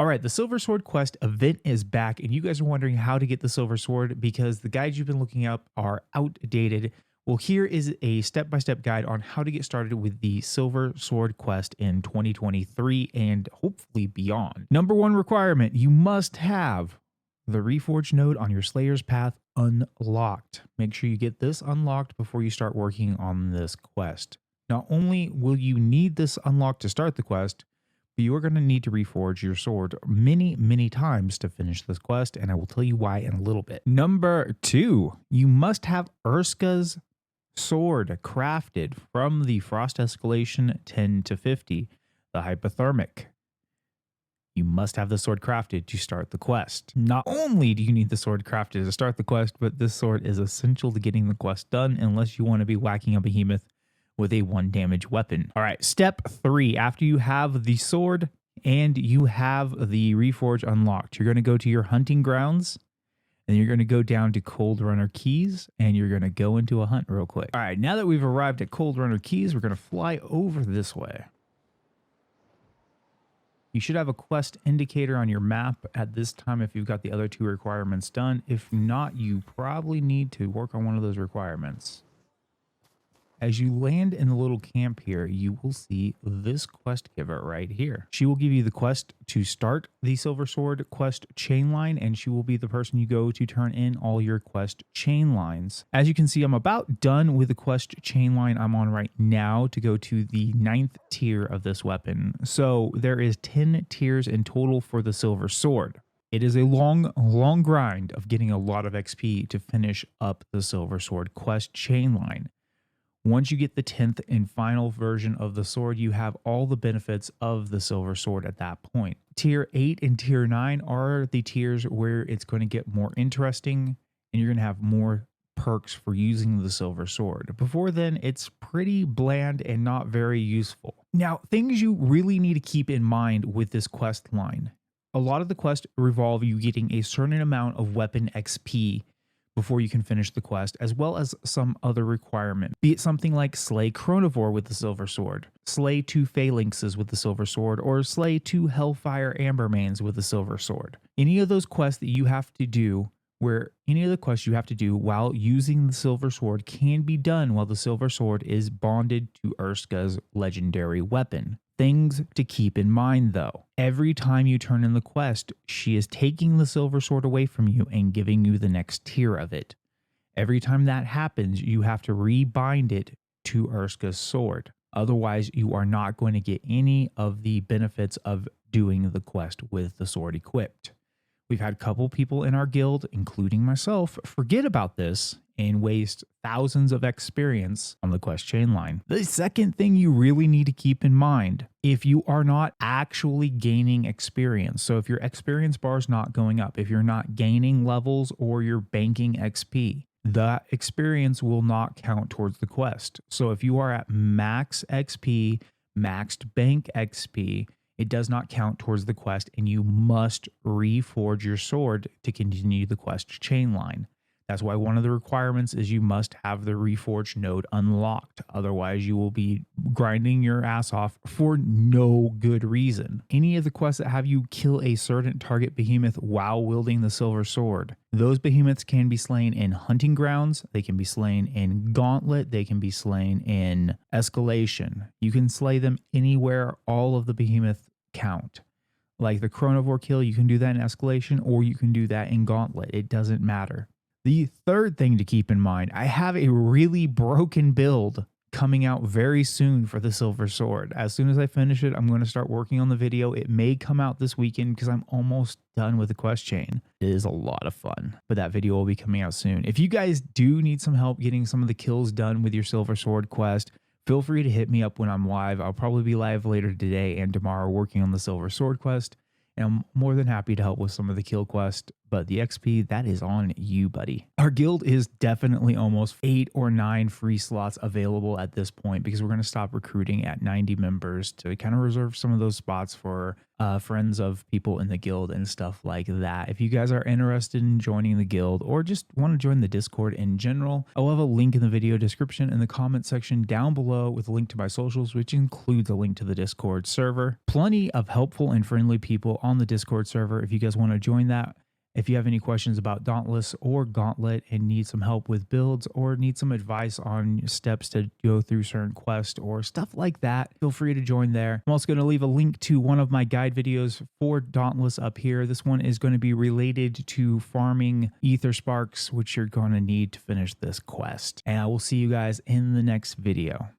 right, the Silver Sword Quest event is back, and you guys are wondering how to get the Silver Sword because the guides you've been looking up are outdated. Well, here is a step-by-step guide on how to get started with the Silver Sword Quest in 2023 and hopefully beyond. Number one requirement, you must have the Reforged node on your Slayer's Path unlocked. Make sure you get this unlocked before you start working on this quest. Not only will you need this unlocked to start the quest, but you are going to need to reforge your sword many times to finish this quest, and I will tell you why in a little bit. Number two, you must have Urska's sword crafted from the Frost Escalation 10 to 50, the hypothermic. You must have the sword crafted to start the quest. Not only do you need the sword crafted to start the quest, but this sword is essential to getting the quest done unless you want to be whacking a behemoth with a 1 damage weapon. All right, step 3. After you have the sword and you have the Reforge unlocked, you're going to go to your hunting grounds and you're going to go down to Cold Runner Keys and you're going to go into a hunt real quick. All right, now that we've arrived at Cold Runner Keys, we're going to fly over this way. You should have a quest indicator on your map at this time if you've got the other 2 requirements done. If not, you probably need to work on one of those requirements. As you land in the little camp here, you will see this quest giver right here. She will give you the quest to start the Silver Sword quest chain line, and she will be the person you go to turn in all your quest chain lines. As you can see, I'm about done with the quest chain line I'm on right now to go to the 9th tier of this weapon. So there is 10 tiers in total for the Silver Sword. It is a long grind of getting a lot of XP to finish up the Silver Sword quest chain line. Once you get the 10th and final version of the sword, you have all the benefits of the Silver Sword at that point. Tier 8 and Tier 9 are the tiers where it's going to get more interesting and you're going to have more perks for using the Silver Sword. Before then, it's pretty bland and not very useful. Now, things you really need to keep in mind with this quest line. A lot of the quests revolve you getting a certain amount of weapon XP before you can finish the quest, as well as some other requirement. Be it something like slay Chronivore with the Silver Sword, slay 2 Phalanxes with the Silver Sword, or slay 2 Hellfire Ambermanes with the Silver Sword. Any of those quests that you have to do, while using the Silver Sword can be done while the Silver Sword is bonded to Urska's legendary weapon. Things to keep in mind though. Every time you turn in the quest, she is taking the Silver Sword away from you and giving you the next tier of it. Every time that happens, you have to rebind it to Urska's sword. Otherwise, you are not going to get any of the benefits of doing the quest with the sword equipped. We've had a couple people in our guild, including myself, forget about this and waste thousands of experience on the quest chain line. The second thing you really need to keep in mind, if you are not actually gaining experience, so if your experience bar is not going up, if you're not gaining levels or you're banking XP, that experience will not count towards the quest. So if you are at max XP, maxed bank XP, it does not count towards the quest, and you must reforge your sword to continue the quest chain line. That's why one of the requirements is you must have the Reforged node unlocked. Otherwise, you will be grinding your ass off for no good reason. Any of the quests that have you kill a certain target behemoth while wielding the Silver Sword, those behemoths can be slain in hunting grounds, they can be slain in gauntlet, they can be slain in escalation. You can slay them anywhere all of the behemoth count. Like the Chronivore kill, you can do that in escalation or you can do that in gauntlet. It doesn't matter. The third thing to keep in mind, I have a really broken build coming out very soon for the Silver Sword. As soon as I finish it, I'm going to start working on the video. It may come out this weekend because I'm almost done with the quest chain. It is a lot of fun, but that video will be coming out soon. If you guys do need some help getting some of the kills done with your Silver Sword quest, feel free to hit me up when I'm live. I'll probably be live later today and tomorrow working on the Silver Sword quest. And I'm more than happy to help with some of the kill quest, but the XP, that is on you, buddy. Our guild is definitely almost 8 or 9 free slots available at this point because we're going to stop recruiting at 90 members to kind of reserve some of those spots for friends of people in the guild and stuff like that. If you guys are interested in joining the guild or just want to join the Discord in general, I'll have a link in the video description in the comment section down below with a link to my socials, which includes a link to the Discord server. Plenty of helpful and friendly people on the Discord server if you guys want to join that. If you have any questions about Dauntless or Gauntlet and need some help with builds or need some advice on steps to go through certain quests or stuff like that, feel free to join there. I'm also going to leave a link to one of my guide videos for Dauntless up here. This one is going to be related to farming ether sparks, which you're going to need to finish this quest. And I will see you guys in the next video.